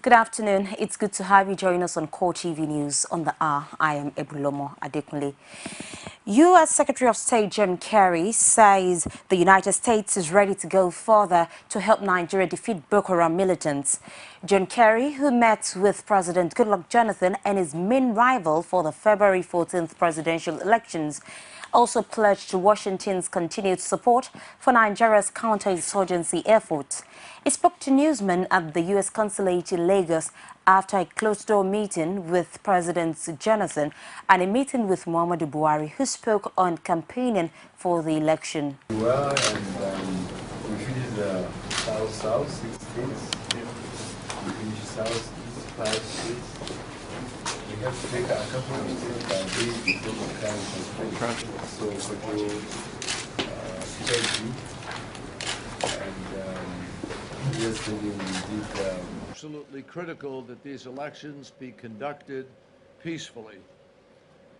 Good afternoon. It's good to have you join us on CoreTV News on the hour. I am Ebulomo Adekunle. U.S. Secretary of State John Kerry says the United States is ready to go further to help Nigeria defeat Boko Haram militants. John Kerry, who met with President Goodluck Jonathan and his main rival for the February 14th presidential elections, also pledged Washington's continued support for Nigeria's counterinsurgency efforts. He spoke to newsmen at the U.S. consulate in Lagos after a closed-door meeting with President Jonathan and a meeting with Muhammadu Buhari, who spoke on campaigning for the election. Well, and we finished South-South, 6 states. We finished South-East, 5 states. We have to take a couple of states by day before we can concentrate. So, Turkey and yesterday we did. Absolutely critical that these elections be conducted peacefully,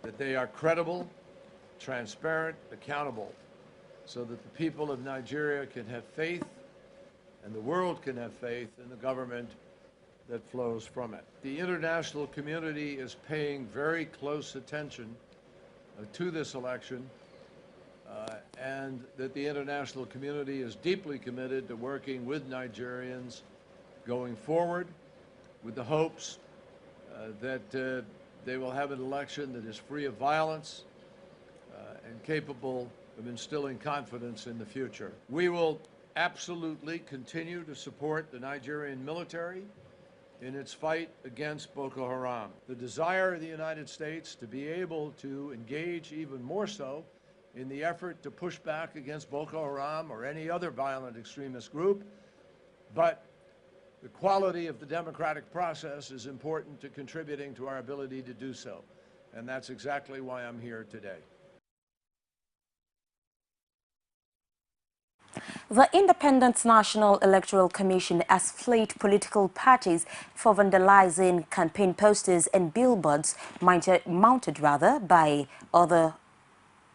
that they are credible, transparent, accountable, so that the people of Nigeria can have faith and the world can have faith in the government that flows from it. The international community is paying very close attention to this election, and that the international community is deeply committed to working with Nigerians going forward with the hopes that they will have an election that is free of violence and capable of instilling confidence in the future. We will absolutely continue to support the Nigerian military in its fight against Boko Haram. The desire of the United States to be able to engage even more so in the effort to push back against Boko Haram or any other violent extremist group, but the quality of the democratic process is important to contributing to our ability to do so, and that's exactly why I'm here today. The Independent National Electoral Commission has flagged political parties for vandalizing campaign posters and billboards mounted by other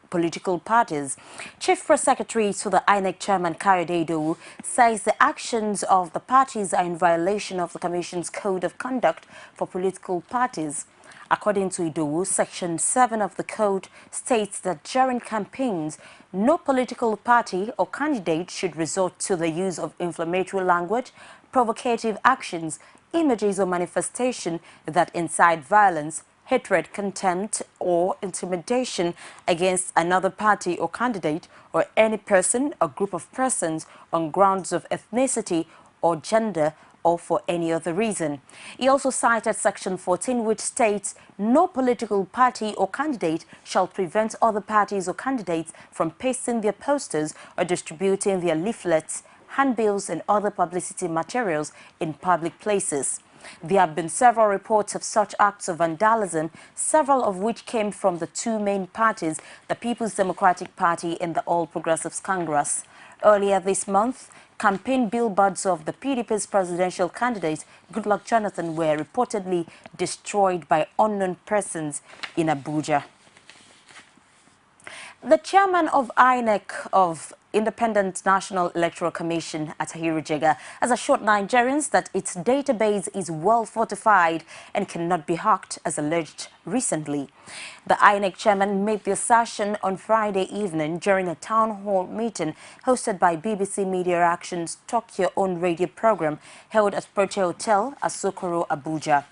political parties. Chief Press Secretary to the INEC Chairman Kayode Idowu says the actions of the parties are in violation of the Commission's Code of Conduct for Political Parties. According to Idowu, Section 7 of the Code states that during campaigns, no political party or candidate should resort to the use of inflammatory language, provocative actions, images or manifestation that incite violence, hatred, contempt, or intimidation against another party or candidate or any person or group of persons on grounds of ethnicity or gender or for any other reason. He also cited Section 14, which states no political party or candidate shall prevent other parties or candidates from pasting their posters or distributing their leaflets, handbills, and other publicity materials in public places. There have been several reports of such acts of vandalism, several of which came from the two main parties, the People's Democratic Party and the All Progressives Congress. Earlier this month, campaign billboards of the PDP's presidential candidate, Goodluck Jonathan, were reportedly destroyed by unknown persons in Abuja. The chairman of INEC of Independent National Electoral Commission, Atahiru Jega, has assured Nigerians that its database is well fortified and cannot be hacked, as alleged recently. The INEC chairman made the assertion on Friday evening during a town hall meeting hosted by BBC Media Action's Talk Your Own radio program held at Prote Hotel, Asokoro, Abuja.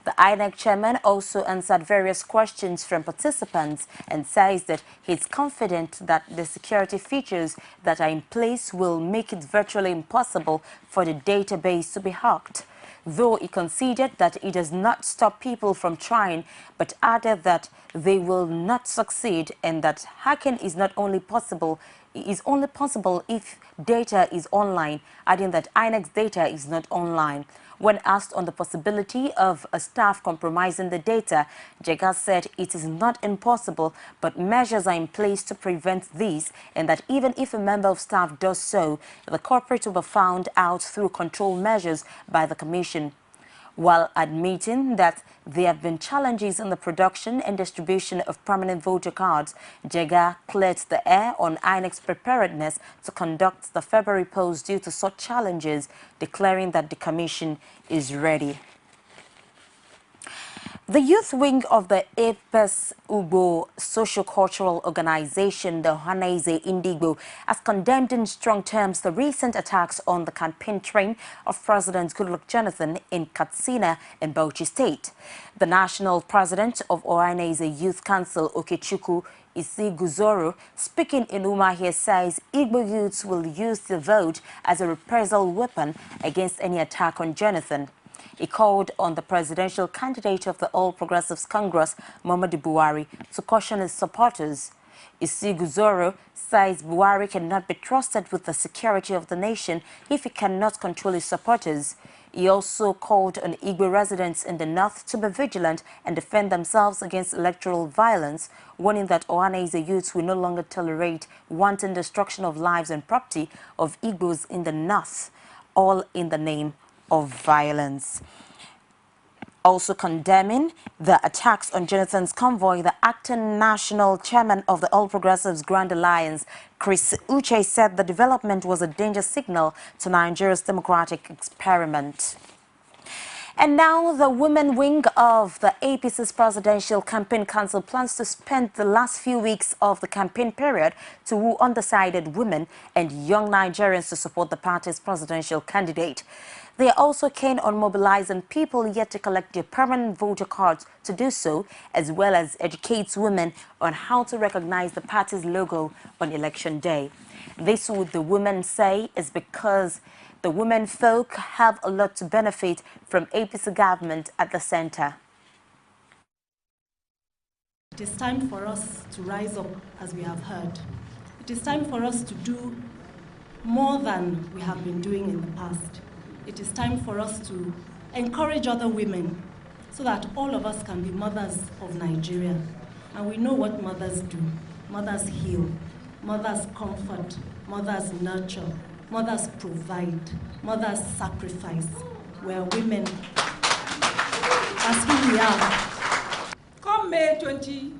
The INEC chairman also answered various questions from participants and says that he's confident that the security features that are in place will make it virtually impossible for the database to be hacked, though he conceded that it does not stop people from trying, but added that they will not succeed and that hacking is only possible if data is online, adding that INEC's data is not online. When asked on the possibility of a staff compromising the data, Jega said it is not impossible, but measures are in place to prevent this, and that even if a member of staff does so, the culprit will be found out through control measures by the Commission. While admitting that there have been challenges in the production and distribution of permanent voter cards, Jega cleared the air on INEC's preparedness to conduct the February polls due to such challenges, declaring that the commission is ready. The youth wing of the APES Ugbo socio-cultural organization, the Ohanaeze Indigbo, has condemned in strong terms the recent attacks on the campaign train of President Goodluck Jonathan in Katsina and Bauchi State. The national president of Ohanaeze Youth Council, Okechukwu Isiguzoro, speaking in Umahia, says Igbo youths will use the vote as a reprisal weapon against any attack on Jonathan. He called on the presidential candidate of the All Progressives Congress, Muhammadu Buhari, to caution his supporters. Isiguzoro says Buhari cannot be trusted with the security of the nation if he cannot control his supporters. He also called on Igbo residents in the north to be vigilant and defend themselves against electoral violence, warning that Ohanaeze youths will no longer tolerate wanton destruction of lives and property of Igbos in the north, all in the name of violence. Also condemning the attacks on Jonathan's convoy, the acting national chairman of the All Progressives Grand Alliance, Chris Uche, said the development was a danger signal to Nigeria's democratic experiment. And now the women wing of the APC's Presidential Campaign Council plans to spend the last few weeks of the campaign period to woo undecided women and young Nigerians to support the party's presidential candidate. They are also keen on mobilizing people yet to collect their permanent voter cards to do so, as well as educate women on how to recognize the party's logo on election day. This, would the women say, is because the women folk have a lot to benefit from APC government at the center. It is time for us to rise up, as we have heard. It is time for us to do more than we have been doing in the past. It is time for us to encourage other women so that all of us can be mothers of Nigeria. And we know what mothers do. Mothers heal, mothers comfort, mothers nurture, mothers provide, mothers sacrifice. We're women. That's who we are. Come May 29,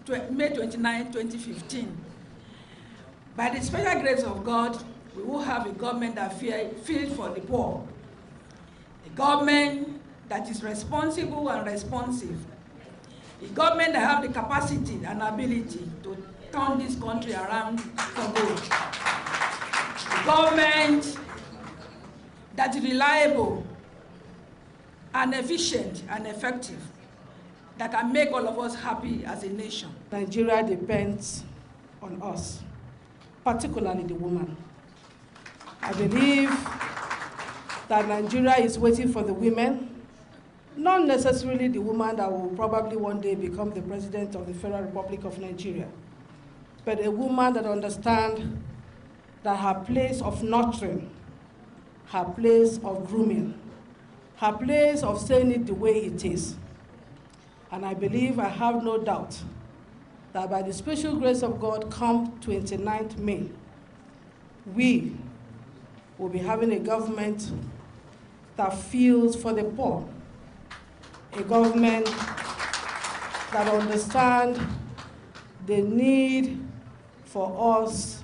2015, by the special grace of God, we will have a government that feels for the poor, a government that is responsible and responsive, a government that has the capacity and ability to turn this country around for good, a government that is reliable and efficient and effective, that can make all of us happy as a nation. Nigeria depends on us, particularly the woman. I believe that Nigeria is waiting for the women, not necessarily the woman that will probably one day become the president of the Federal Republic of Nigeria, but a woman that understands that her place of nurturing, her place of grooming, her place of saying it the way it is. And I believe, I have no doubt, that by the special grace of God, come 29th May, we will be having a government that feels for the poor, a government that understands the need for us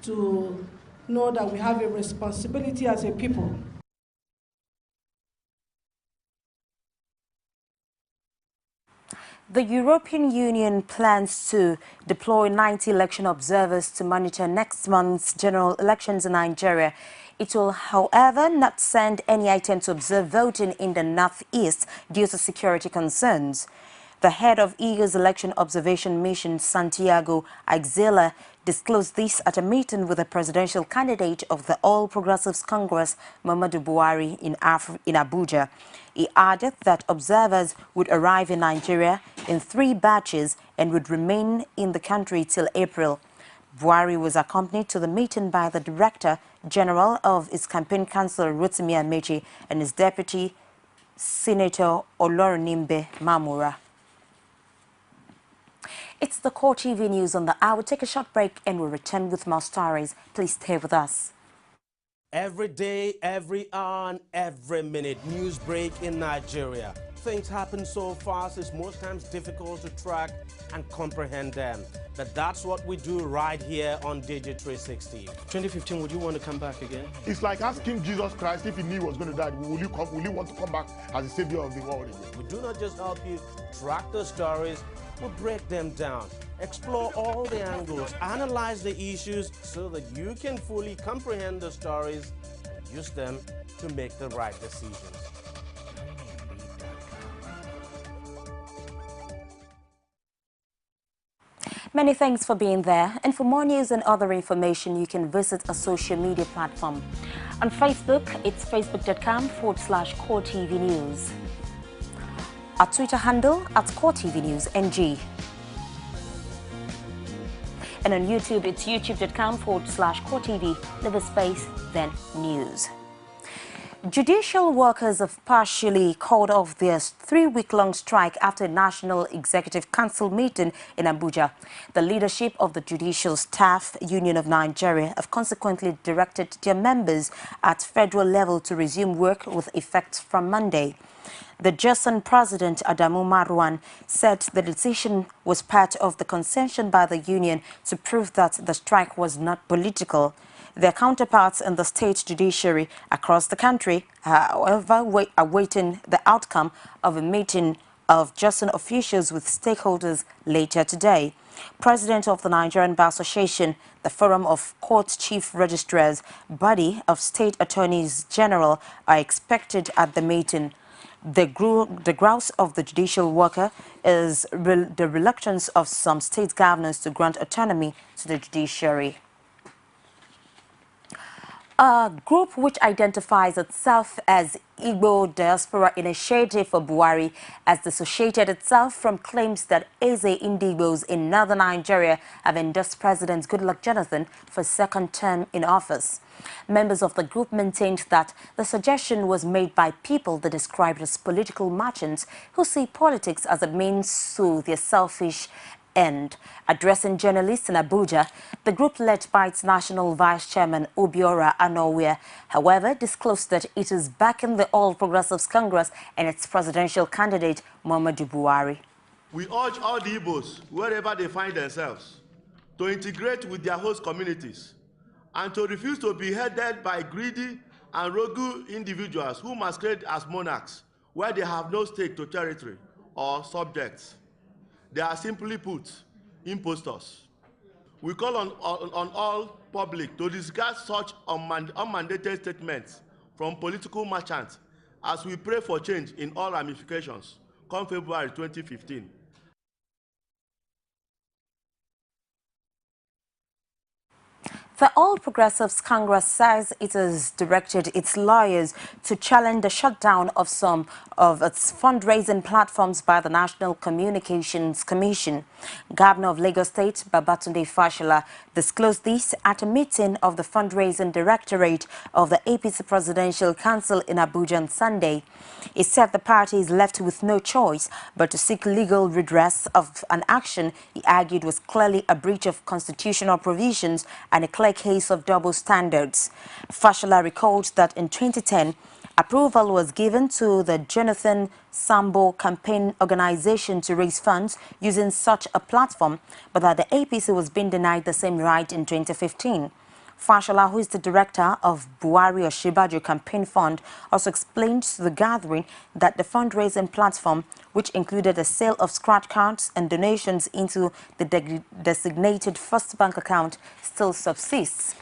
to know that we have a responsibility as a people. The European Union plans to deploy 90 election observers to monitor next month's general elections in Nigeria. It will, however, not send any item to observe voting in the northeast due to security concerns. The head of EU's election observation mission, Santiago Ixela, disclosed this at a meeting with the presidential candidate of the All Progressives Congress, Muhammadu Buhari, in Abuja. He added that observers would arrive in Nigeria in 3 batches and would remain in the country till April. Buhari was accompanied to the meeting by the Director General of his campaign council, Rotimi Amechi, and his deputy, Senator Oloronimbe Mamura. It's the CoreTV news on the hour. Take a short break and we'll return with more stories. Please stay with us. Every day, every hour, and every minute, news break in Nigeria. Things happen so fast, it's most times difficult to track and comprehend them. But that's what we do right here on Digit 360. 2015, would you want to come back again? It's like asking Jesus Christ if he knew he was going to die, will you want to come back as the savior of the world again? We do not just help you track the stories, we break them down, explore all the angles, analyze the issues so that you can fully comprehend the stories and use them to make the right decisions. Many thanks for being there, and for more news and other information you can visit a social media platform. On Facebook, it's facebook.com/CoreTV News. Our Twitter handle @CoreTV News NG. And on YouTube, it's youtube.com/CoreTV, leave a space, then news. Judicial workers have partially called off their 3-week-long strike after a National Executive Council meeting in Abuja. The leadership of the Judicial Staff Union of Nigeria have consequently directed their members at federal level to resume work with effect from Monday. The JSON president, Adamu Marwan, said the decision was part of the concession by the union to prove that the strike was not political. Their counterparts in the state judiciary across the country, however, awaiting the outcome of a meeting of JSON officials with stakeholders later today. President of the Nigerian Bar Association, the Forum of Court Chief Registrars, body of State Attorneys General, are expected at the meeting. The grouse of the judicial worker is the reluctance of some state governors to grant autonomy to the judiciary. A group which identifies itself as Igbo Diaspora Initiative for Buhari has dissociated itself from claims that Eze Indigbos in northern Nigeria have endorsed President Goodluck Jonathan for a second term in office. Members of the group maintained that the suggestion was made by people they described as political merchants who see politics as a means to their selfish end. Addressing journalists in Abuja, the group led by its national vice chairman Obiora Anowia, however, disclosed that it is backing the All Progressives Congress and its presidential candidate Muhammadu Buhari. We urge all the Igbos, wherever they find themselves, to integrate with their host communities and to refuse to be headed by greedy and rogue individuals who masquerade as monarchs where they have no stake to territory or subjects. They are simply put, impostors. We call on all public to disregard such unmandated statements from political merchants as we pray for change in all ramifications come February 2015. The All Progressives Congress says it has directed its lawyers to challenge the shutdown of some of its fundraising platforms by the National Communications Commission. Governor of Lagos State, Babatunde Fashola, disclosed this at a meeting of the Fundraising Directorate of the APC Presidential Council in Abuja on Sunday. He said the party is left with no choice but to seek legal redress of an action he argued was clearly a breach of constitutional provisions and a clear case of double standards. Fashola recalled that in 2010, approval was given to the Jonathan Sambo campaign organization to raise funds using such a platform, but that the APC was being denied the same right in 2015. Fashola, who is the director of Buhari Osinbajo Campaign Fund, also explained to the gathering that the fundraising platform, which included a sale of scratch cards and donations into the designated First Bank account, still subsists.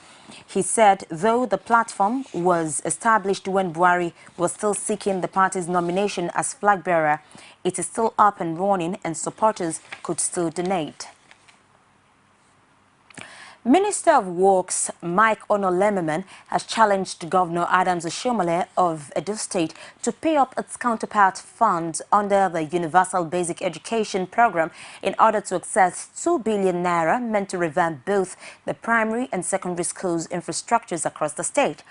He said, though the platform was established when Buhari was still seeking the party's nomination as flag bearer, it is still up and running and supporters could still donate. Minister of Works Mike Onolememen has challenged Governor Adams Oshiomhole of Edo State to pay up its counterpart funds under the Universal Basic Education Program in order to access 2 billion naira meant to revamp both the primary and secondary schools infrastructures across the state.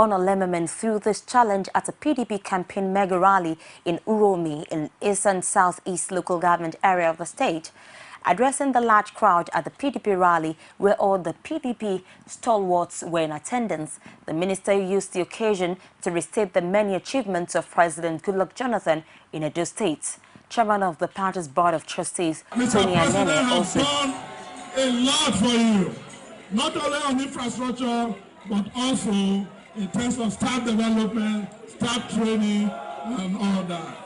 Honor Lemmerman threw this challenge at a PDP campaign mega rally in Uromi in eastern southeast local government area of the state. Addressing the large crowd at the PDP rally, where all the PDP stalwarts were in attendance, the minister used the occasion to restate the many achievements of President Goodluck Jonathan in Edo State. Chairman of the party's board of trustees, Tony Anene, also done a lot for you, not only on infrastructure, but also in terms of staff development, staff training, and all that.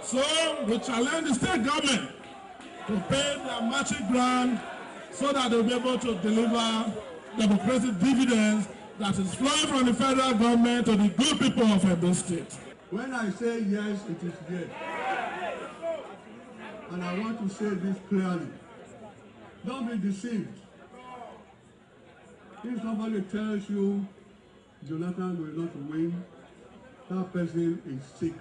So we challenge the state government to pay their matching grant so that they'll be able to deliver democratic dividends that is flowing from the federal government to the good people of Edo State. When I say yes, it is yes. And I want to say this clearly. Don't be deceived. If somebody tells you Jonathan will not win, that person is sick.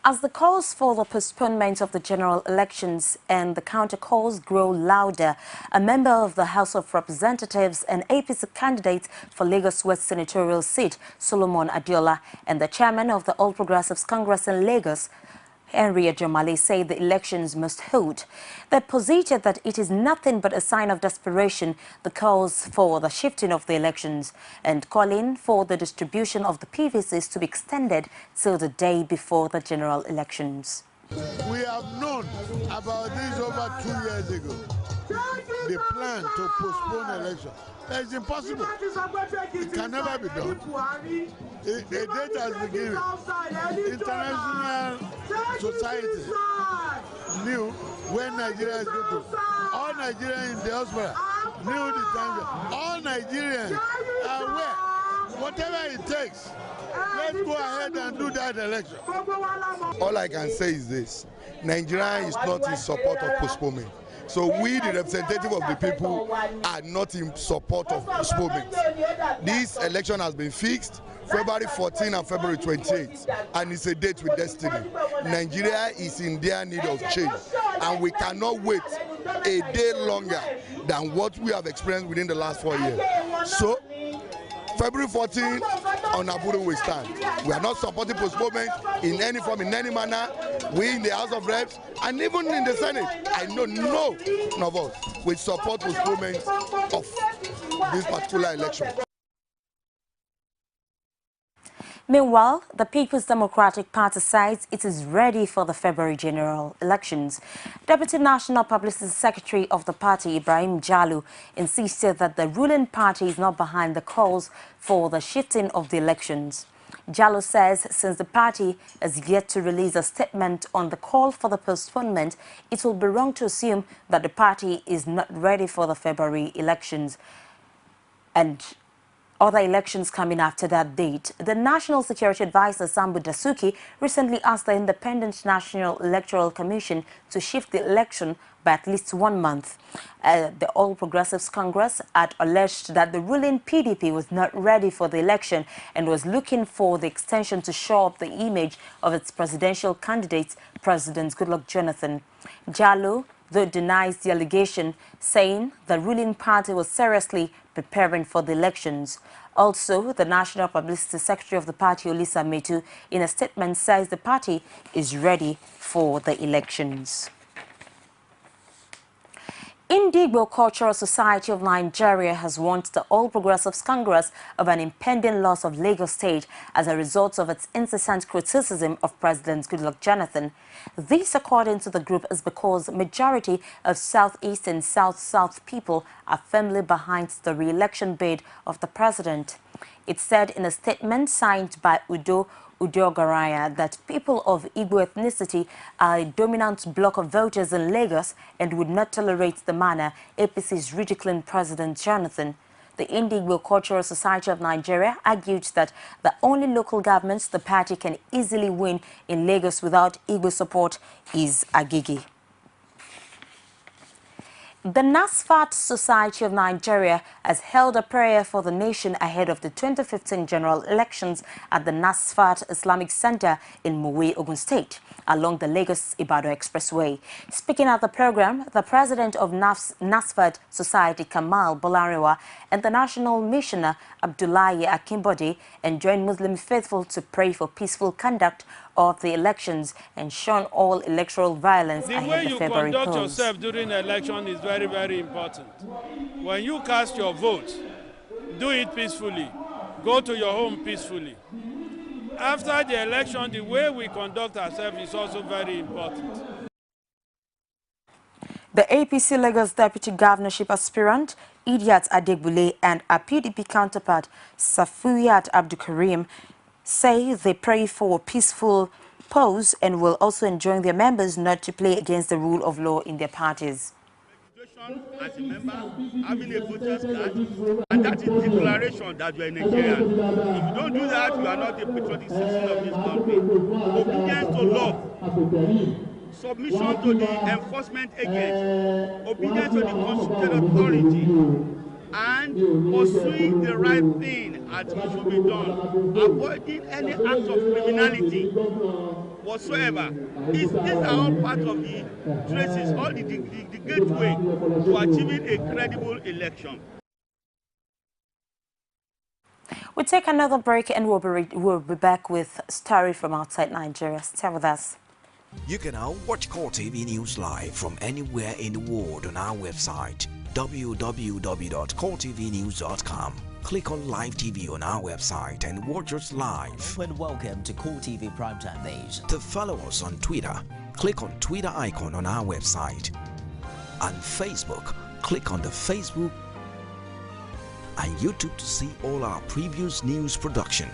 As the calls for the postponement of the general elections and the counter calls grow louder, a member of the House of Representatives and APC candidate for Lagos West senatorial seat, Solomon Adiola, and the chairman of the All Progressives Congress in Lagos, Henry Ajomale, say the elections must hold. They posited that it is nothing but a sign of desperation, the calls for the shifting of the elections, and calling for the distribution of the PVCs to be extended till the day before the general elections. We have known about this over 2 years ago. The plan to postpone election. It's impossible. It can never be done. A date has been given. International society knew when Nigeria is going to. All Nigerians in diaspora knew the time. All Nigerians are aware. Whatever it takes, let's go ahead and do that election. All I can say is this. Nigeria is not in support of postponement. So we, the representative of the people, are not in support of postponement. This election has been fixed February 14 and February 28, and it's a date with destiny. Nigeria is in their need of change, and we cannot wait a day longer than what we have experienced within the last 4 years. So, February 14, on Abudu we stand. We are not supporting postponement in any form, in any manner. We in the House of Reps and even in the Senate, I know none of us will support postponement of this particular election. Meanwhile, the People's Democratic Party says it is ready for the February general elections. Deputy National Publicity Secretary of the party, Ibrahim Jallow, insisted that the ruling party is not behind the calls for the shifting of the elections. Jallow says since the party has yet to release a statement on the call for the postponement, it will be wrong to assume that the party is not ready for the February elections and other elections coming after that date. The National Security Advisor Sambu Dasuki recently asked the Independent National Electoral Commission to shift the election by at least 1 month. The All Progressives Congress had alleged that the ruling PDP was not ready for the election and was looking for the extension to shore up the image of its presidential candidate, President Goodluck Jonathan. Jallow, though, denies the allegation, saying the ruling party was seriously preparing for the elections. Also, the National Publicity Secretary of the party, Olisa Metu, in a statement says the party is ready for the elections. Indigbo Cultural Society of Nigeria has warned the All Progressives Congress of an impending loss of Lagos State as a result of its incessant criticism of President Goodluck Jonathan. This, according to the group, is because majority of Southeast and South-South people are firmly behind the re-election bid of the president. It said in a statement signed by Udo Garaya that people of Igbo ethnicity are a dominant bloc of voters in Lagos and would not tolerate the manner APC is ridiculing President Jonathan. The Indigbo Cultural Society of Nigeria argued that the only local governments the party can easily win in Lagos without Igbo support is Agege. The NASFAT Society of Nigeria has held a prayer for the nation ahead of the 2015 general elections at the NASFAT Islamic Center in Mowe, Ogun State, along the Lagos-Ibadan Expressway. Speaking at the program, the president of NASFAT Society, Kamal Bolariwa, and the national missioner, Abdullahi Akimbode, enjoined Muslim faithful to pray for peaceful conduct of the elections and shun all electoral violence ahead of the February polls. The way you conduct yourself during the election is very, very important. When you cast your vote, do it peacefully. Go to your home peacefully. After the election, the way we conduct ourselves is also very important. The APC Lagos Deputy Governorship aspirant, Idiat Adegbule, and our PDP counterpart, Safuyat Abdulkarim, say they pray for peaceful polls and will also enjoin their members not to play against the rule of law in their parties. As a member, having a voter's card, and that is declaration that you are a Nigerian. If you don't do that, you are not a patriotic citizen of this country. Obedience to law, submission to the enforcement agents, obedience to the constituted authority, and pursuing the right thing as it should be done, avoiding any act of criminality whatsoever. These are all part of the traces, all the gateway to achieving a credible election. We'll take another break and we'll be back with a story from outside Nigeria. Stay with us. You can now watch CoreTV News live from anywhere in the world on our website www.coretvnews.com. Click on Live TV on our website and watch us live. And welcome to CoreTV Primetime Days. To follow us on Twitter, click on Twitter icon on our website. On Facebook, click on the Facebook and YouTube to see all our previous news production.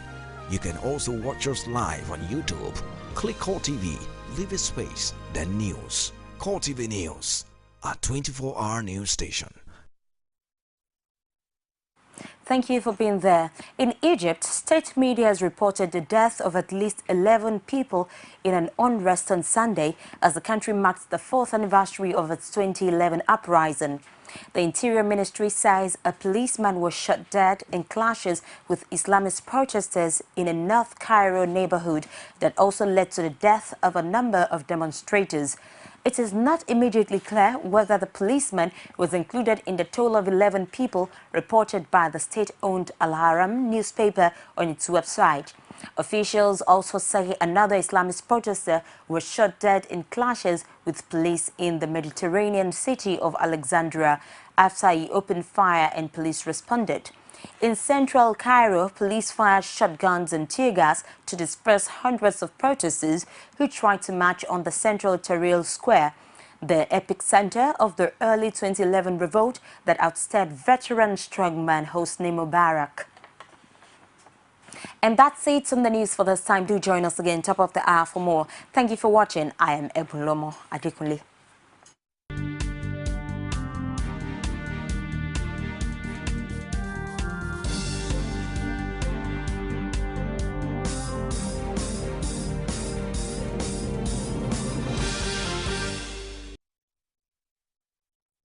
You can also watch us live on YouTube. Click CoreTV, leave a space, then News. CoreTV News, a 24-hour news station. Thank you for being there. In Egypt, state media has reported the death of at least 11 people in an unrest on Sunday as the country marks the 4th anniversary of its 2011 uprising. The Interior Ministry says a policeman was shot dead in clashes with Islamist protesters in a North Cairo neighborhood that also led to the death of a number of demonstrators. It is not immediately clear whether the policeman was included in the total of 11 people reported by the state-owned Al-Haram newspaper on its website. Officials also say another Islamist protester was shot dead in clashes with police in the Mediterranean city of Alexandria after he opened fire and police responded. In central Cairo, police fired shotguns and tear gas to disperse hundreds of protesters who tried to march on the central Tahrir Square, the epicenter of the early 2011 revolt that ousted veteran strongman Hosni Mubarak. And that's it on the news for this time. Do join us again top of the hour for more. Thank you for watching. I am Ebulomo Adekunle.